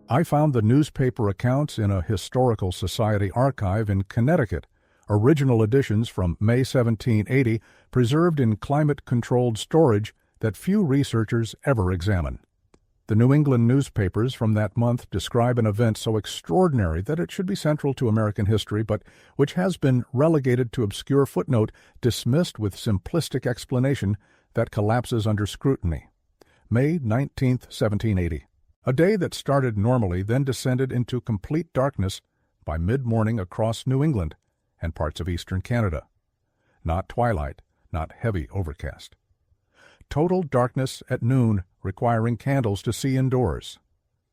I found the newspaper accounts in a historical society archive in Connecticut, original editions from May 1780, preserved in climate-controlled storage that few researchers ever examine. The New England newspapers from that month describe an event so extraordinary that it should be central to American history, but which has been relegated to obscure footnote, dismissed with simplistic explanation that collapses under scrutiny. May 19, 1780. A day that started normally then descended into complete darkness by mid-morning across New England and parts of eastern Canada. Not twilight, not heavy overcast. Total darkness at noon, requiring candles to see indoors.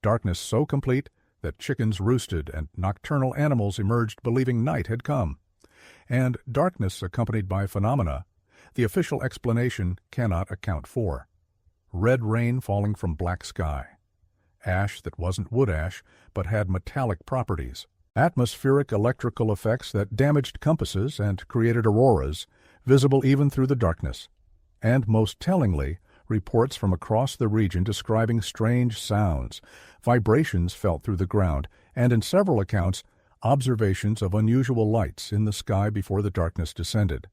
Darkness so complete that chickens roosted and nocturnal animals emerged believing night had come. And darkness accompanied by phenomena the official explanation cannot account for. Red rain falling from black sky. Ash that wasn't wood ash, but had metallic properties. Atmospheric electrical effects that damaged compasses and created auroras, visible even through the darkness. And most tellingly, reports from across the region describing strange sounds, vibrations felt through the ground, and in several accounts, observations of unusual lights in the sky before the darkness descended.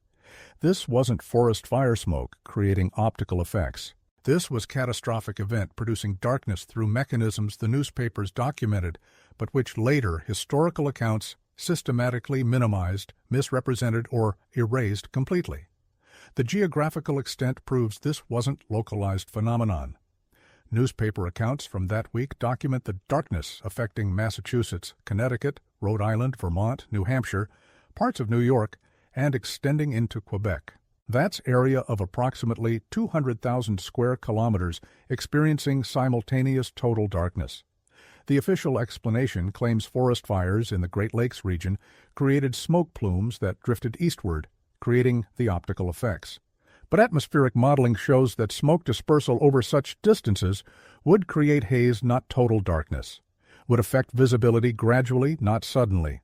This wasn't forest fire smoke creating optical effects. This was a catastrophic event producing darkness through mechanisms the newspapers documented, but which later historical accounts systematically minimized, misrepresented, or erased completely. The geographical extent proves this wasn't localized phenomenon. Newspaper accounts from that week document the darkness affecting Massachusetts, Connecticut, Rhode Island, Vermont, New Hampshire, parts of New York, and extending into Quebec. That's area of approximately 200,000 square kilometers experiencing simultaneous total darkness. The official explanation claims forest fires in the Great Lakes region created smoke plumes that drifted eastward, creating the optical effects. But atmospheric modeling shows that smoke dispersal over such distances would create haze, not total darkness, would affect visibility gradually, not suddenly,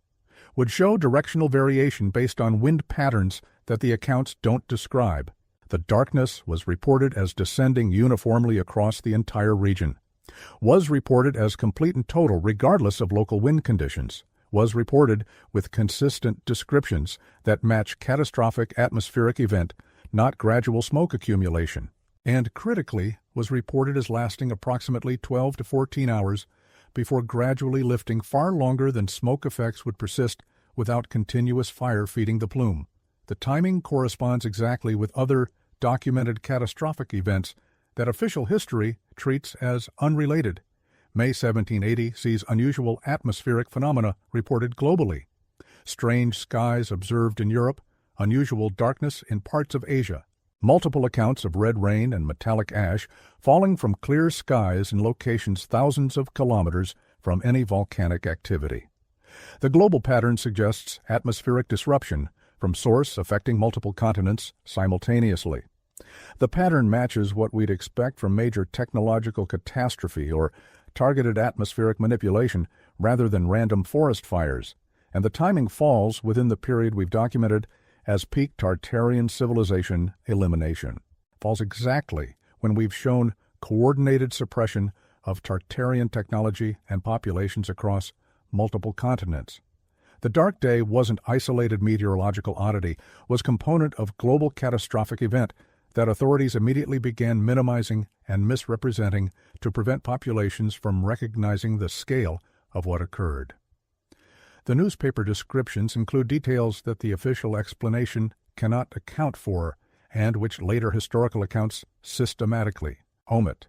would show directional variation based on wind patterns that the accounts don't describe. The darkness was reported as descending uniformly across the entire region, was reported as complete and total regardless of local wind conditions, was reported with consistent descriptions that match catastrophic atmospheric event, not gradual smoke accumulation, and critically was reported as lasting approximately 12 to 14 hours before gradually lifting far longer than smoke effects would persist without continuous fire feeding the plume. The timing corresponds exactly with other documented catastrophic events that official history treats as unrelated. May 1780 sees unusual atmospheric phenomena reported globally. Strange skies observed in Europe, unusual darkness in parts of Asia. Multiple accounts of red rain and metallic ash falling from clear skies in locations thousands of kilometers from any volcanic activity. The global pattern suggests atmospheric disruption from source affecting multiple continents simultaneously. The pattern matches what we'd expect from major technological catastrophe or targeted atmospheric manipulation rather than random forest fires, and the timing falls within the period we've documented as peak Tartarian civilization elimination. Falls exactly when we've shown coordinated suppression of Tartarian technology and populations across multiple continents. The dark day wasn't isolated meteorological oddity, was component of global catastrophic event that authorities immediately began minimizing and misrepresenting to prevent populations from recognizing the scale of what occurred. The newspaper descriptions include details that the official explanation cannot account for and which later historical accounts systematically omit.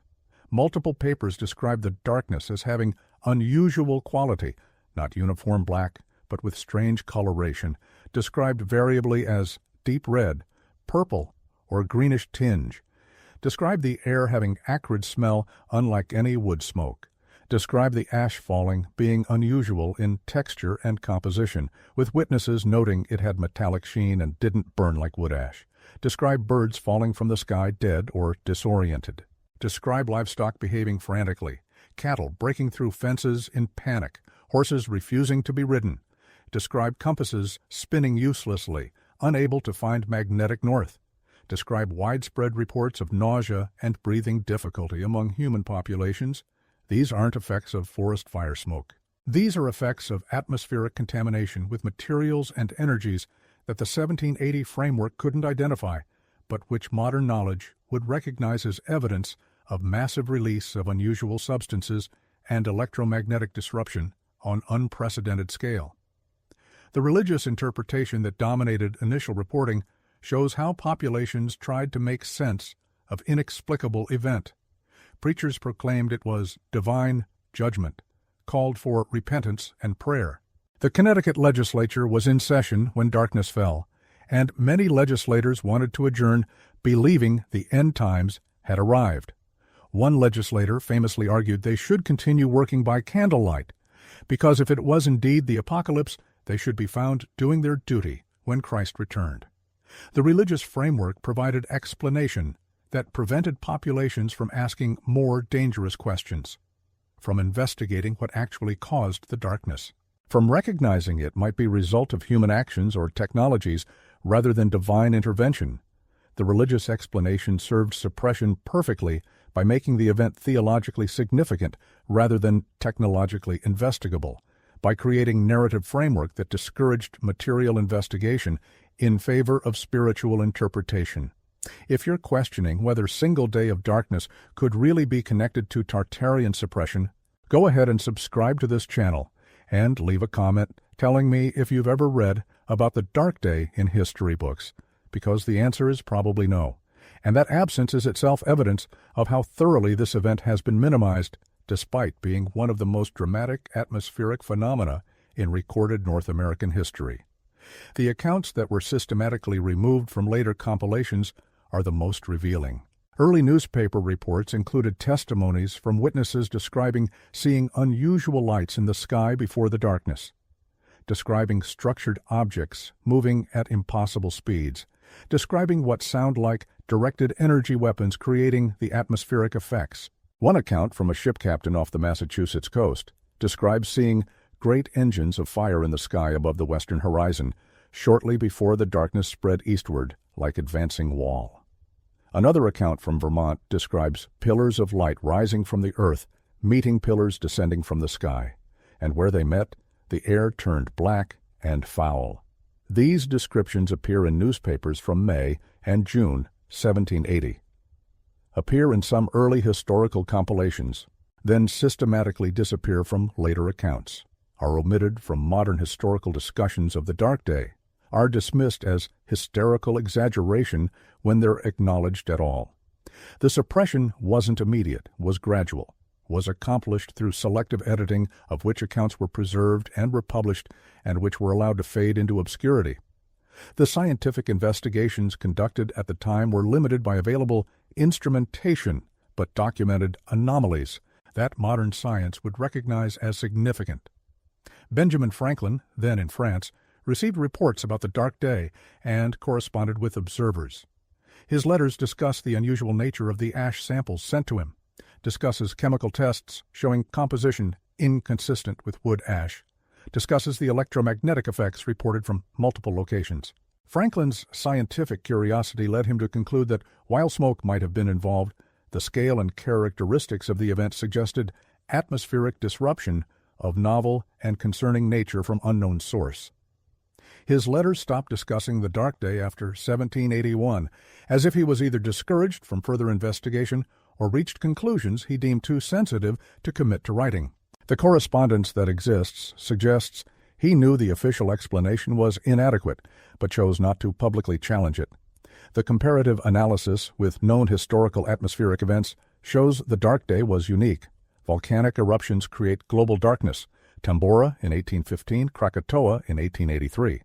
Multiple papers describe the darkness as having unusual quality, not uniform black, but with strange coloration, described variably as deep red, purple, or greenish tinge. Describe the air having acrid smell unlike any wood smoke. Describe the ash falling being unusual in texture and composition, with witnesses noting it had metallic sheen and didn't burn like wood ash. Describe birds falling from the sky dead or disoriented. Describe livestock behaving frantically, cattle breaking through fences in panic, horses refusing to be ridden. Describe compasses spinning uselessly, unable to find magnetic north. Describe widespread reports of nausea and breathing difficulty among human populations. These aren't effects of forest fire smoke. These are effects of atmospheric contamination with materials and energies that the 1780 framework couldn't identify, but which modern knowledge would recognize as evidence of massive release of unusual substances and electromagnetic disruption on unprecedented scale. The religious interpretation that dominated initial reporting shows how populations tried to make sense of inexplicable event. Preachers proclaimed it was divine judgment, called for repentance and prayer. The Connecticut legislature was in session when darkness fell, and many legislators wanted to adjourn, believing the end times had arrived. One legislator famously argued they should continue working by candlelight, because if it was indeed the apocalypse, they should be found doing their duty when Christ returned. The religious framework provided explanation that prevented populations from asking more dangerous questions, from investigating what actually caused the darkness, from recognizing it might be a result of human actions or technologies rather than divine intervention. The religious explanation served suppression perfectly by making the event theologically significant rather than technologically investigable, by creating narrative framework that discouraged material investigation in favor of spiritual interpretation. If you're questioning whether single day of darkness could really be connected to Tartarian suppression, go ahead and subscribe to this channel and leave a comment telling me if you've ever read about the dark day in history books, because the answer is probably no, and that absence is itself evidence of how thoroughly this event has been minimized, despite being one of the most dramatic atmospheric phenomena in recorded North American history. The accounts that were systematically removed from later compilations are the most revealing. Early newspaper reports included testimonies from witnesses describing seeing unusual lights in the sky before the darkness, describing structured objects moving at impossible speeds, describing what sound like directed energy weapons creating the atmospheric effects. One account from a ship captain off the Massachusetts coast describes seeing great engines of fire in the sky above the western horizon shortly before the darkness spread eastward like advancing wall. Another account from Vermont describes pillars of light rising from the earth, meeting pillars descending from the sky, and where they met, the air turned black and foul. These descriptions appear in newspapers from May and June 1780, appear in some early historical compilations, then systematically disappear from later accounts, are omitted from modern historical discussions of the Dark Day, are dismissed as hysterical exaggeration when they're acknowledged at all. The suppression wasn't immediate, was gradual, was accomplished through selective editing of which accounts were preserved and republished and which were allowed to fade into obscurity. The scientific investigations conducted at the time were limited by available instrumentation, but documented anomalies that modern science would recognize as significant. Benjamin Franklin, then in France, received reports about the Dark Day and corresponded with observers. His letters discuss the unusual nature of the ash samples sent to him, discusses chemical tests showing composition inconsistent with wood ash, discusses the electromagnetic effects reported from multiple locations. Franklin's scientific curiosity led him to conclude that while smoke might have been involved, the scale and characteristics of the event suggested atmospheric disruption of novel and concerning nature from unknown source. His letters stopped discussing the Dark Day after 1781, as if he was either discouraged from further investigation or reached conclusions he deemed too sensitive to commit to writing. The correspondence that exists suggests he knew the official explanation was inadequate, but chose not to publicly challenge it. The comparative analysis with known historical atmospheric events shows the Dark Day was unique. Volcanic eruptions create global darkness, Tambora in 1815, Krakatoa in 1883.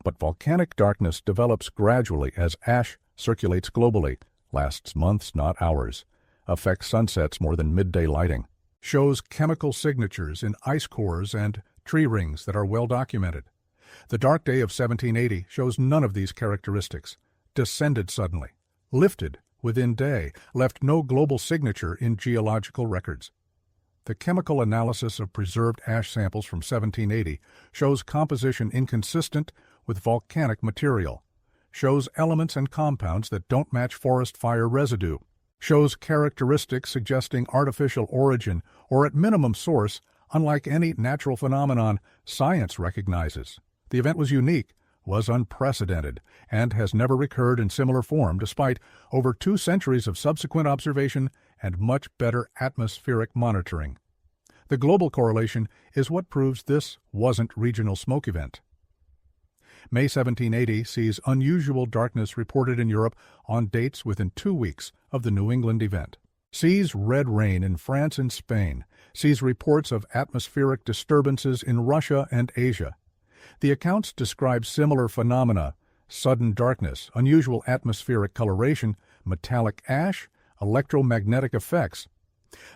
But volcanic darkness develops gradually as ash circulates globally, lasts months, not hours, affects sunsets more than midday lighting, shows chemical signatures in ice cores and tree rings that are well documented. The Dark Day of 1780 shows none of these characteristics, descended suddenly, lifted within day, left no global signature in geological records. The chemical analysis of preserved ash samples from 1780 shows composition inconsistent with volcanic material, shows elements and compounds that don't match forest fire residue, Shows characteristics suggesting artificial origin or at minimum source, unlike any natural phenomenon science recognizes. The event was unique, was unprecedented, and has never recurred in similar form despite over 2 centuries of subsequent observation and much better atmospheric monitoring. The global correlation is what proves this wasn't regional smoke event. May 1780 sees unusual darkness reported in Europe on dates within 2 weeks of the New England event. Sees red rain in France and Spain. Sees reports of atmospheric disturbances in Russia and Asia. The accounts describe similar phenomena: sudden darkness, unusual atmospheric coloration, metallic ash, electromagnetic effects.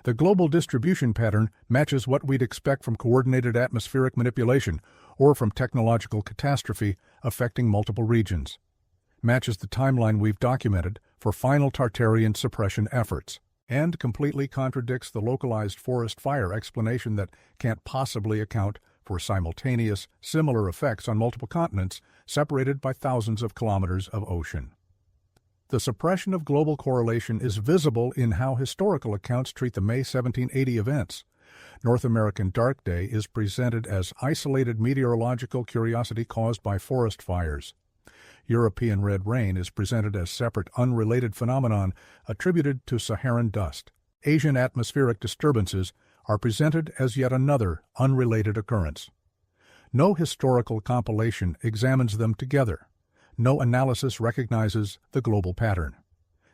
The global distribution pattern matches what we'd expect from coordinated atmospheric manipulation or from technological catastrophe affecting multiple regions. Matches the timeline we've documented for final Tartarian suppression efforts, and completely contradicts the localized forest fire explanation that can't possibly account for simultaneous, similar effects on multiple continents separated by thousands of kilometers of ocean. The suppression of global correlation is visible in how historical accounts treat the May 1780 events. North American Dark Day is presented as isolated meteorological curiosity caused by forest fires. European red rain is presented as separate, unrelated phenomenon attributed to Saharan dust. Asian atmospheric disturbances are presented as yet another unrelated occurrence. No historical compilation examines them together. No analysis recognizes the global pattern.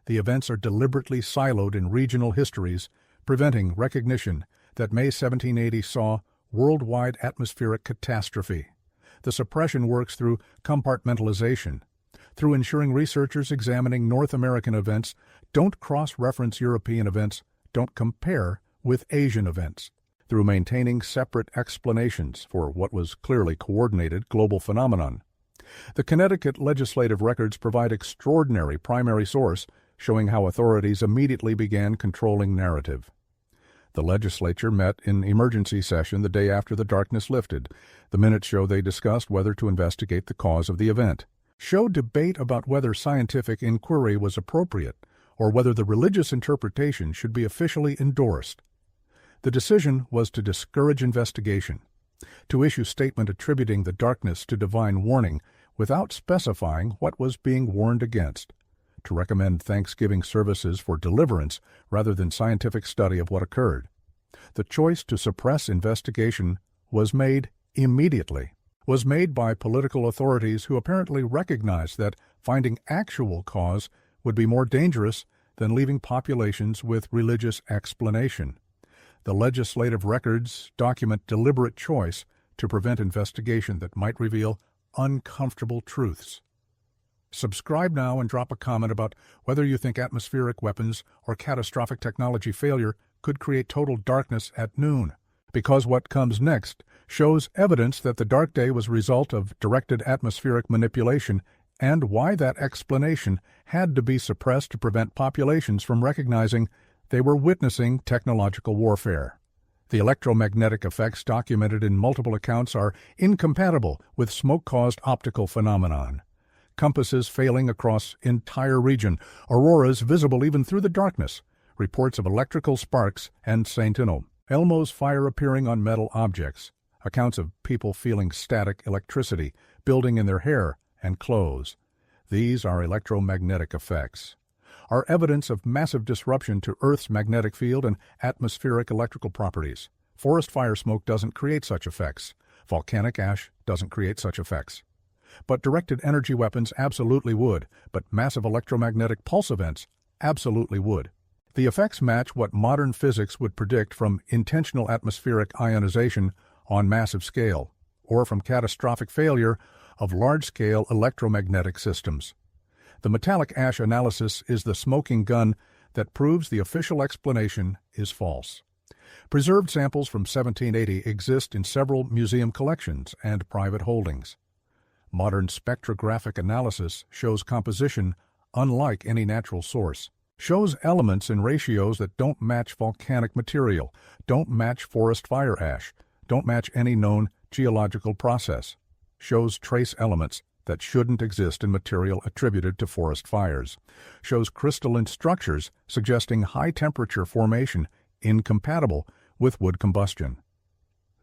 The events are deliberately siloed in regional histories, preventing recognition that May 1780 saw worldwide atmospheric catastrophe. The suppression works through compartmentalization, through ensuring researchers examining North American events don't cross-reference European events, don't compare with Asian events, through maintaining separate explanations for what was clearly coordinated global phenomenon. The Connecticut legislative records provide extraordinary primary source showing how authorities immediately began controlling narrative. The legislature met in emergency session the day after the darkness lifted. The minutes show they discussed whether to investigate the cause of the event. Show debate about whether scientific inquiry was appropriate or whether the religious interpretation should be officially endorsed. The decision was to discourage investigation, to issue statement attributing the darkness to divine warning without specifying what was being warned against, to recommend Thanksgiving services for deliverance rather than scientific study of what occurred. The choice to suppress investigation was made immediately, was made by political authorities who apparently recognized that finding actual cause would be more dangerous than leaving populations with religious explanation. The legislative records document deliberate choice to prevent investigation that might reveal uncomfortable truths. Subscribe now and drop a comment about whether you think atmospheric weapons or catastrophic technology failure could create total darkness at noon, because what comes next shows evidence that the dark day was a result of directed atmospheric manipulation and why that explanation had to be suppressed to prevent populations from recognizing they were witnessing technological warfare. The electromagnetic effects documented in multiple accounts are incompatible with smoke-caused optical phenomenon. Compasses failing across entire region, auroras visible even through the darkness, reports of electrical sparks and sentinel, Elmo's fire appearing on metal objects, accounts of people feeling static electricity building in their hair and clothes. These are electromagnetic effects. Are evidence of massive disruption to Earth's magnetic field and atmospheric electrical properties. Forest fire smoke doesn't create such effects. Volcanic ash doesn't create such effects. But directed energy weapons absolutely would, but massive electromagnetic pulse events absolutely would. The effects match what modern physics would predict from intentional atmospheric ionization on massive scale, or from catastrophic failure of large-scale electromagnetic systems. The metallic ash analysis is the smoking gun that proves the official explanation is false. Preserved samples from 1780 exist in several museum collections and private holdings. Modern spectrographic analysis shows composition unlike any natural source, shows elements in ratios that don't match volcanic material, don't match forest fire ash, don't match any known geological process, shows trace elements that shouldn't exist in material attributed to forest fires, shows crystalline structures suggesting high-temperature formation incompatible with wood combustion.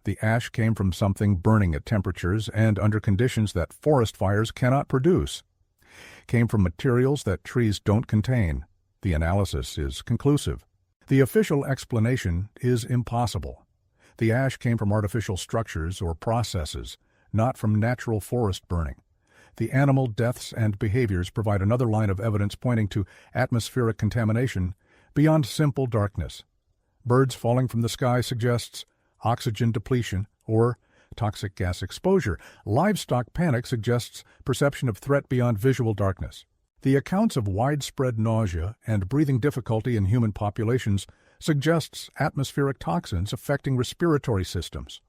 The ash came from something burning at temperatures and under conditions that forest fires cannot produce. Came from materials that trees don't contain. The analysis is conclusive. The official explanation is impossible. The ash came from artificial structures or processes, not from natural forest burning. The animal deaths and behaviors provide another line of evidence pointing to atmospheric contamination beyond simple darkness. Birds falling from the sky suggests oxygen depletion or toxic gas exposure. Livestock panic suggests perception of threat beyond visual darkness. The accounts of widespread nausea and breathing difficulty in human populations suggests atmospheric toxins affecting respiratory systems.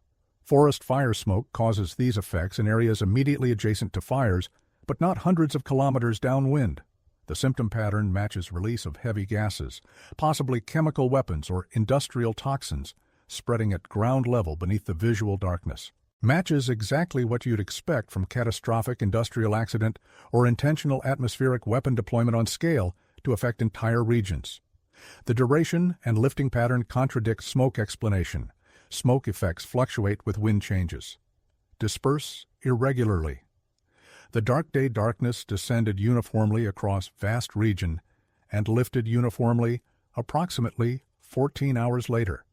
Forest fire smoke causes these effects in areas immediately adjacent to fires, but not hundreds of kilometers downwind. The symptom pattern matches release of heavy gases, possibly chemical weapons or industrial toxins, spreading at ground level beneath the visual darkness. Matches exactly what you'd expect from catastrophic industrial accident or intentional atmospheric weapon deployment on scale to affect entire regions. The duration and lifting pattern contradict smoke explanation. Smoke effects fluctuate with wind changes. Disperse irregularly. The dark day darkness descended uniformly across vast region and lifted uniformly approximately 14 hours later.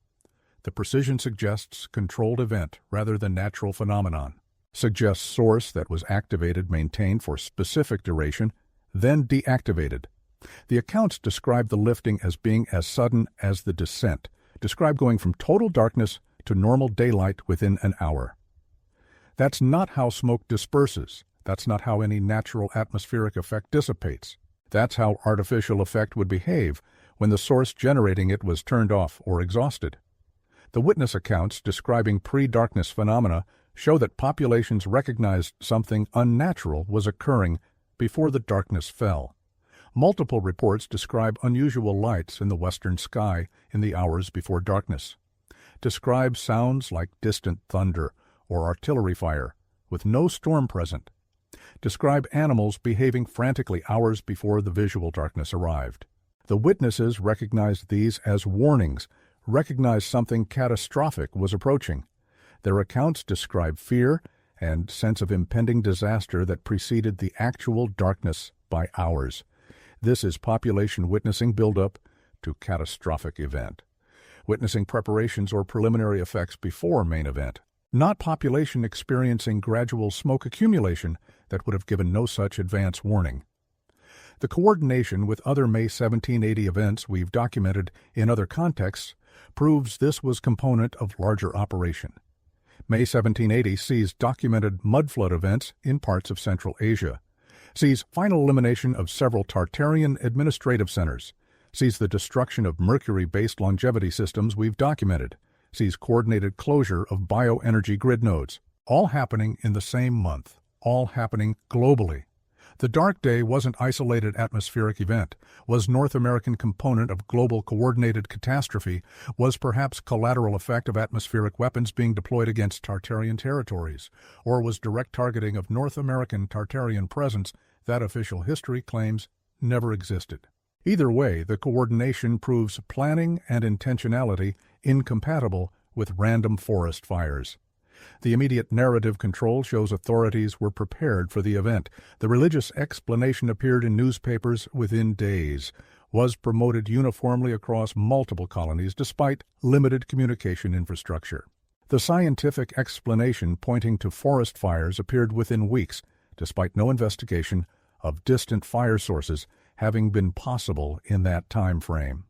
The precision suggests controlled event rather than natural phenomenon. Suggests source that was activated, maintained for specific duration, then deactivated. The accounts describe the lifting as being as sudden as the descent, describe going from total darkness to normal daylight within an hour. That's not how smoke disperses. That's not how any natural atmospheric effect dissipates. That's how artificial effect would behave when the source generating it was turned off or exhausted. The witness accounts describing pre-darkness phenomena show that populations recognized something unnatural was occurring before the darkness fell. Multiple reports describe unusual lights in the western sky in the hours before darkness. Describe sounds like distant thunder or artillery fire, with no storm present. Describe animals behaving frantically hours before the visual darkness arrived. The witnesses recognized these as warnings, recognized something catastrophic was approaching. Their accounts describe fear and sense of impending disaster that preceded the actual darkness by hours. This is population witnessing buildup to catastrophic event. Witnessing preparations or preliminary effects before main event. Not population experiencing gradual smoke accumulation that would have given no such advance warning. The coordination with other May 1780 events we've documented in other contexts proves this was component of larger operation. May 1780 sees documented mudflood events in parts of Central Asia, sees final elimination of several Tartarian administrative centers, sees the destruction of mercury-based longevity systems we've documented, sees coordinated closure of bioenergy grid nodes, all happening in the same month, all happening globally. The dark day wasn't isolated atmospheric event, was North American component of global coordinated catastrophe, was perhaps collateral effect of atmospheric weapons being deployed against Tartarian territories, or was direct targeting of North American Tartarian presence that official history claims never existed. Either way, the coordination proves planning and intentionality incompatible with random forest fires. The immediate narrative control shows authorities were prepared for the event. The religious explanation appeared in newspapers within days, was promoted uniformly across multiple colonies despite limited communication infrastructure. The scientific explanation pointing to forest fires appeared within weeks, despite no investigation of distant fire sources having been possible in that time frame.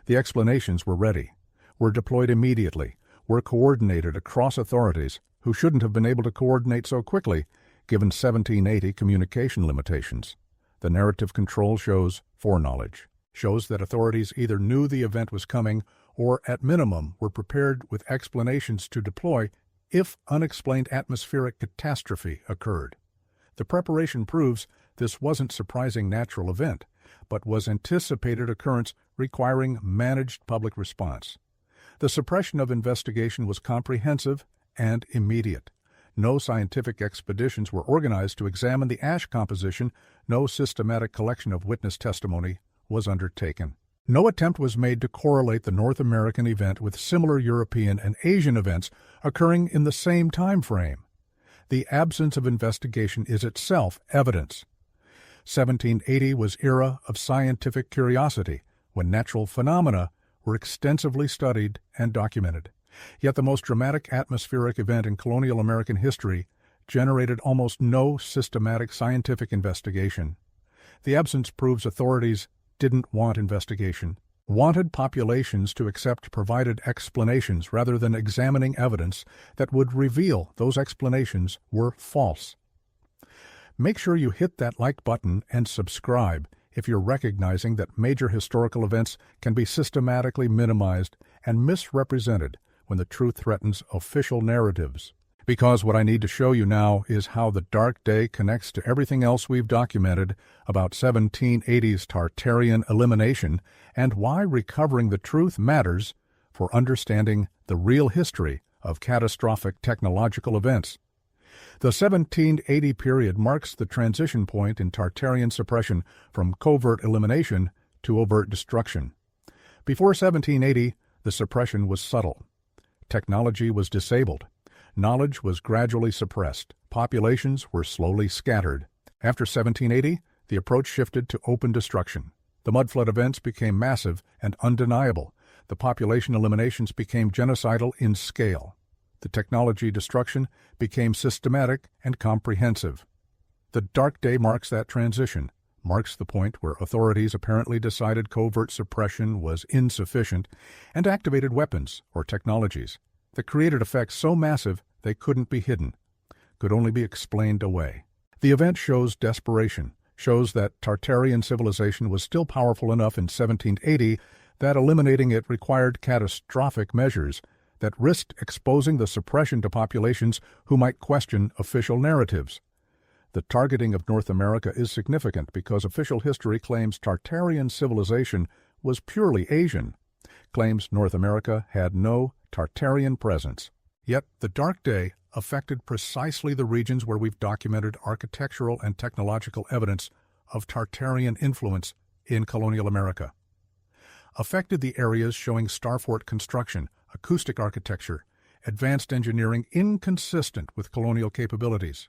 The explanations were ready, were deployed immediately, were coordinated across authorities who shouldn't have been able to coordinate so quickly, given 1780 communication limitations. The narrative control shows foreknowledge, shows that authorities either knew the event was coming or, at minimum, were prepared with explanations to deploy if unexplained atmospheric catastrophe occurred. The preparation proves this wasn't surprising natural event, but was anticipated occurrence requiring managed public response. The suppression of investigation was comprehensive and immediate. No scientific expeditions were organized to examine the ash composition. No systematic collection of witness testimony was undertaken. No attempt was made to correlate the North American event with similar European and Asian events occurring in the same time frame. The absence of investigation is itself evidence. 1780 was era of scientific curiosity, when natural phenomena were extensively studied and documented. Yet the most dramatic atmospheric event in colonial American history generated almost no systematic scientific investigation. The absence proves authorities didn't want investigation, wanted populations to accept provided explanations rather than examining evidence that would reveal those explanations were false. Make sure you hit that like button and subscribe if you're recognizing that major historical events can be systematically minimized and misrepresented when the truth threatens official narratives. Because what I need to show you now is how the Dark Day connects to everything else we've documented about 1780's Tartarian elimination and why recovering the truth matters for understanding the real history of catastrophic technological events. The 1780 period marks the transition point in Tartarian suppression from covert elimination to overt destruction. Before 1780, the suppression was subtle. Technology was disabled. Knowledge was gradually suppressed. Populations were slowly scattered. After 1780, the approach shifted to open destruction. The mudflood events became massive and undeniable. The population eliminations became genocidal in scale. The technology destruction became systematic and comprehensive. The Dark Day marks that transition, marks the point where authorities apparently decided covert suppression was insufficient and activated weapons or technologies that created effects so massive they couldn't be hidden, could only be explained away. The event shows desperation, shows that Tartarian civilization was still powerful enough in 1780 that eliminating it required catastrophic measures that risked exposing the suppression to populations who might question official narratives. The targeting of North America is significant because official history claims Tartarian civilization was purely Asian, claims North America had no Tartarian presence. Yet the Dark Day affected precisely the regions where we've documented architectural and technological evidence of Tartarian influence in colonial America. Affected the areas showing starfort construction, acoustic architecture, advanced engineering inconsistent with colonial capabilities.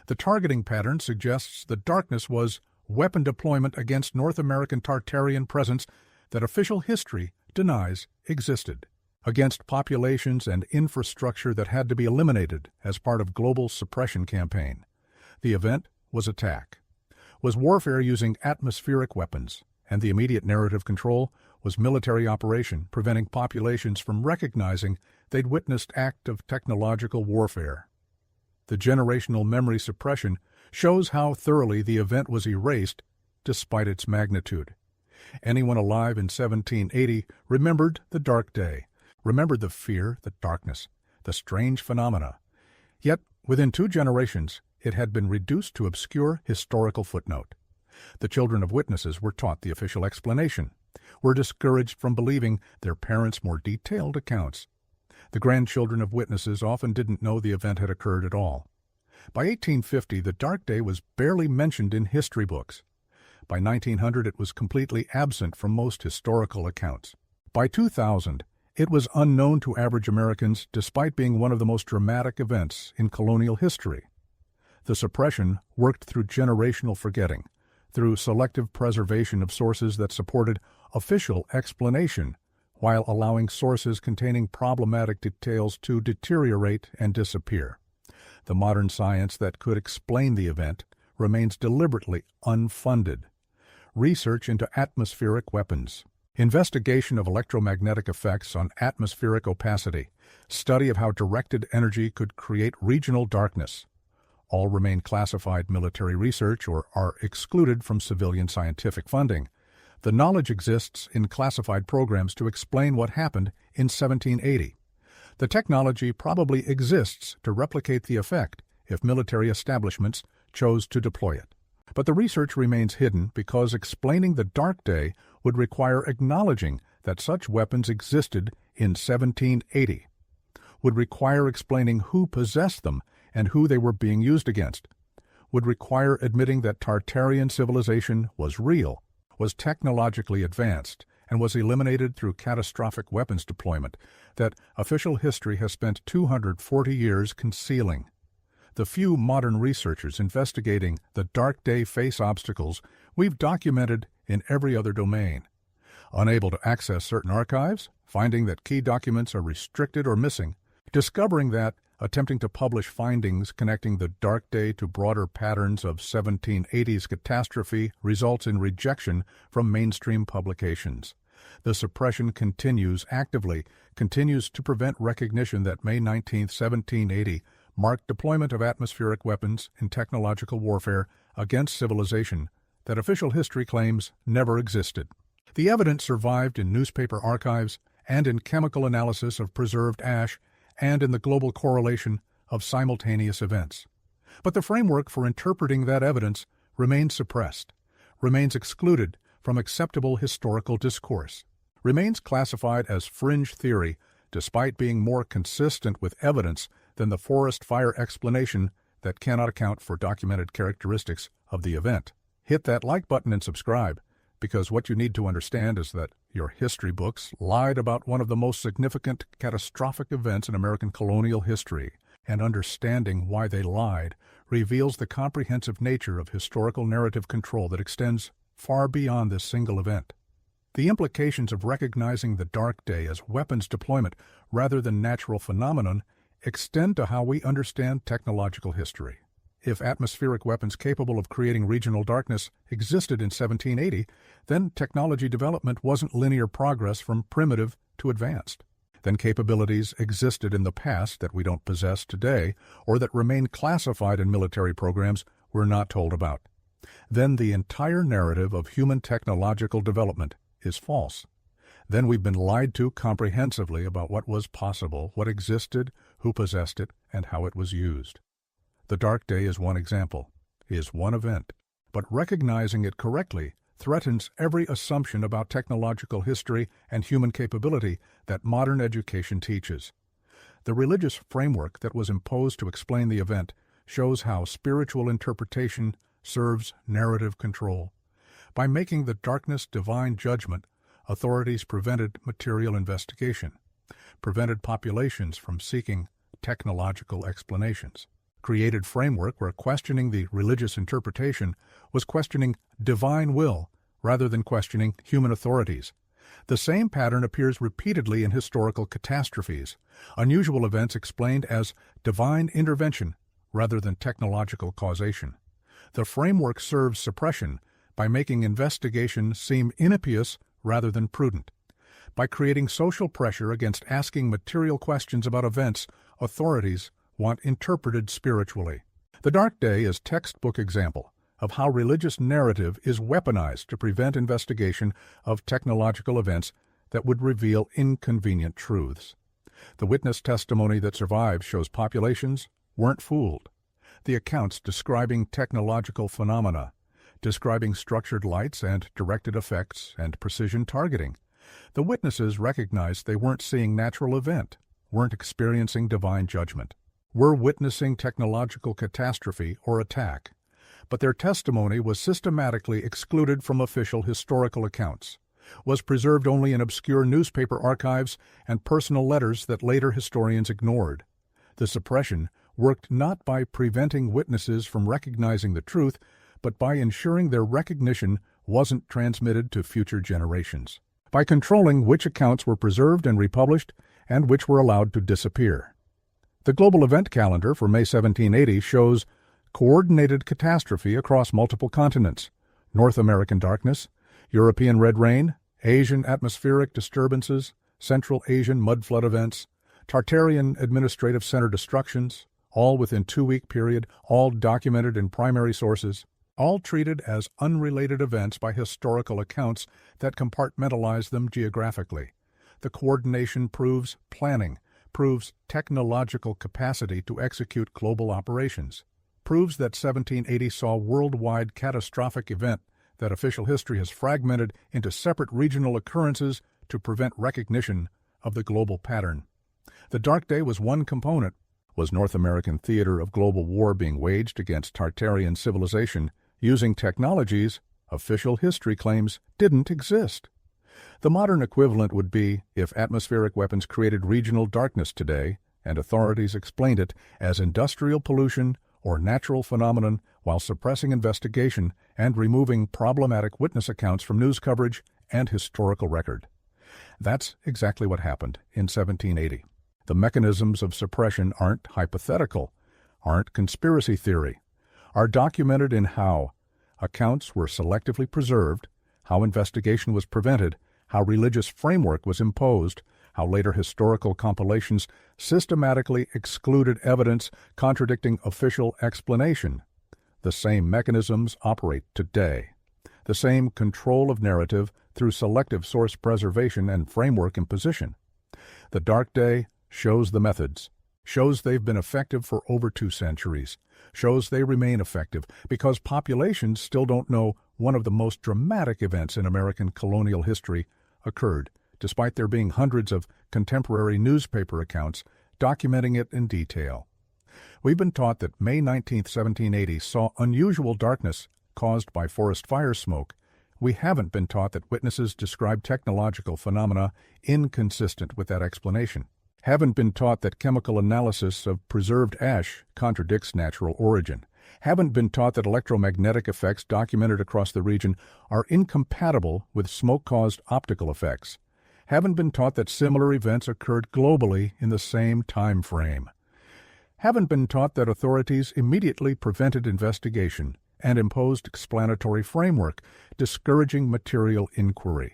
The targeting pattern suggests the darkness was weapon deployment against North American Tartarian presence that official history denies existed, against populations and infrastructure that had to be eliminated as part of global suppression campaign. The event was attack, was warfare using atmospheric weapons, and the immediate narrative control was military operation preventing populations from recognizing they'd witnessed act of technological warfare. The generational memory suppression shows how thoroughly the event was erased despite its magnitude. Anyone alive in 1780 remembered the Dark Day, remembered the fear, the darkness, the strange phenomena. Yet, within 2 generations, it had been reduced to obscure historical footnote. The children of witnesses were taught the official explanation, were discouraged from believing their parents' more detailed accounts. The grandchildren of witnesses often didn't know the event had occurred at all. By 1850, the Dark Day was barely mentioned in history books. By 1900, it was completely absent from most historical accounts. By 2000, it was unknown to average Americans despite being one of the most dramatic events in colonial history. The suppression worked through generational forgetting, through selective preservation of sources that supported official explanation, while allowing sources containing problematic details to deteriorate and disappear. The modern science that could explain the event remains deliberately unfunded. Research into atmospheric weapons, investigation of electromagnetic effects on atmospheric opacity, study of how directed energy could create regional darkness, all remain classified military research or are excluded from civilian scientific funding. The knowledge exists in classified programs to explain what happened in 1780. The technology probably exists to replicate the effect if military establishments chose to deploy it. But the research remains hidden because explaining the Dark Day would require acknowledging that such weapons existed in 1780, would require explaining who possessed them and who they were being used against, would require admitting that Tartarian civilization was real, was technologically advanced, and was eliminated through catastrophic weapons deployment that official history has spent 240 years concealing. The few modern researchers investigating the Dark Day face obstacles we've documented in every other domain. Unable to access certain archives, finding that key documents are restricted or missing, discovering that attempting to publish findings connecting the Dark Day to broader patterns of 1780s catastrophe results in rejection from mainstream publications. The suppression continues to prevent recognition that May 19, 1780, marked deployment of atmospheric weapons in technological warfare against civilization that official history claims never existed. The evidence survived in newspaper archives and in chemical analysis of preserved ash and in the global correlation of simultaneous events. But the framework for interpreting that evidence remains suppressed, remains excluded from acceptable historical discourse, remains classified as fringe theory despite being more consistent with evidence than the forest fire explanation that cannot account for documented characteristics of the event. Hit that like button and subscribe, because what you need to understand is that your history books lied about one of the most significant catastrophic events in American colonial history, and understanding why they lied reveals the comprehensive nature of historical narrative control that extends far beyond this single event. The implications of recognizing the Dark Day as weapons deployment rather than natural phenomenon extend to how we understand technological history. If atmospheric weapons capable of creating regional darkness existed in 1780, then technology development wasn't linear progress from primitive to advanced. Then capabilities existed in the past that we don't possess today, or that remain classified in military programs we're not told about. Then the entire narrative of human technological development is false. Then we've been lied to comprehensively about what was possible, what existed, who possessed it, and how it was used. The Dark Day is one example, is one event, but recognizing it correctly threatens every assumption about technological history and human capability that modern education teaches. The religious framework that was imposed to explain the event shows how spiritual interpretation serves narrative control. By making the darkness divine judgment, authorities prevented material investigation, prevented populations from seeking technological explanations, created framework where questioning the religious interpretation was questioning divine will rather than questioning human authorities. The same pattern appears repeatedly in historical catastrophes, unusual events explained as divine intervention rather than technological causation. The framework serves suppression by making investigation seem innocuous rather than prudent. By creating social pressure against asking material questions about events authorities want interpreted spiritually. The Dark Day is textbook example of how religious narrative is weaponized to prevent investigation of technological events that would reveal inconvenient truths. The witness testimony that survives shows populations weren't fooled. The accounts describing technological phenomena, describing structured lights and directed effects and precision targeting. The witnesses recognized they weren't seeing natural event, weren't experiencing divine judgment, were witnessing technological catastrophe or attack. But their testimony was systematically excluded from official historical accounts, was preserved only in obscure newspaper archives and personal letters that later historians ignored. The suppression worked not by preventing witnesses from recognizing the truth, but by ensuring their recognition wasn't transmitted to future generations, by controlling which accounts were preserved and republished and which were allowed to disappear. The global event calendar for May 1780 shows coordinated catastrophe across multiple continents: North American darkness, European red rain, Asian atmospheric disturbances, Central Asian mudflood events, Tartarian administrative center destructions, all within 2-week period, all documented in primary sources, all treated as unrelated events by historical accounts that compartmentalize them geographically. The coordination proves planning, proves technological capacity to execute global operations, proves that 1780 saw worldwide catastrophic event that official history has fragmented into separate regional occurrences to prevent recognition of the global pattern. The Dark Day was one component, Was North American theater of global war being waged against Tartarian civilization using technologies official history claims didn't exist? The modern equivalent would be if atmospheric weapons created regional darkness today and authorities explained it as industrial pollution or natural phenomenon while suppressing investigation and removing problematic witness accounts from news coverage and historical record. That's exactly what happened in 1780. The mechanisms of suppression aren't hypothetical, aren't conspiracy theory, are documented in how accounts were selectively preserved, how investigation was prevented, how religious framework was imposed, how later historical compilations systematically excluded evidence contradicting official explanation. The same mechanisms operate today. The same control of narrative through selective source preservation and framework imposition. The Dark Day shows the methods, shows they've been effective for over 2 centuries, shows they remain effective because populations still don't know one of the most dramatic events in American colonial history occurred, despite there being hundreds of contemporary newspaper accounts documenting it in detail. We've been taught that May 19, 1780 saw unusual darkness caused by forest fire smoke. We haven't been taught that witnesses describe technological phenomena inconsistent with that explanation. Haven't been taught that chemical analysis of preserved ash contradicts natural origin. Haven't been taught that electromagnetic effects documented across the region are incompatible with smoke-caused optical effects. Haven't been taught that similar events occurred globally in the same time frame. Haven't been taught that authorities immediately prevented investigation and imposed explanatory framework, discouraging material inquiry.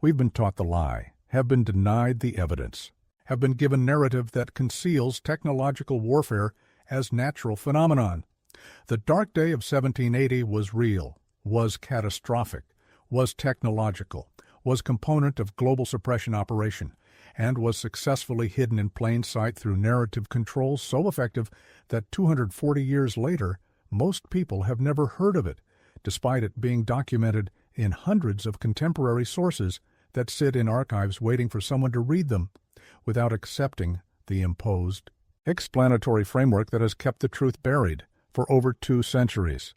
We've been taught the lie, have been denied the evidence, have been given narrative that conceals technological warfare as natural phenomenon. The Dark Day of 1780 was real, was catastrophic, was technological, was component of global suppression operation, and was successfully hidden in plain sight through narrative control so effective that 240 years later, most people have never heard of it, despite it being documented in hundreds of contemporary sources that sit in archives waiting for someone to read them, without accepting the imposed explanatory framework that has kept the truth buried for over 2 centuries.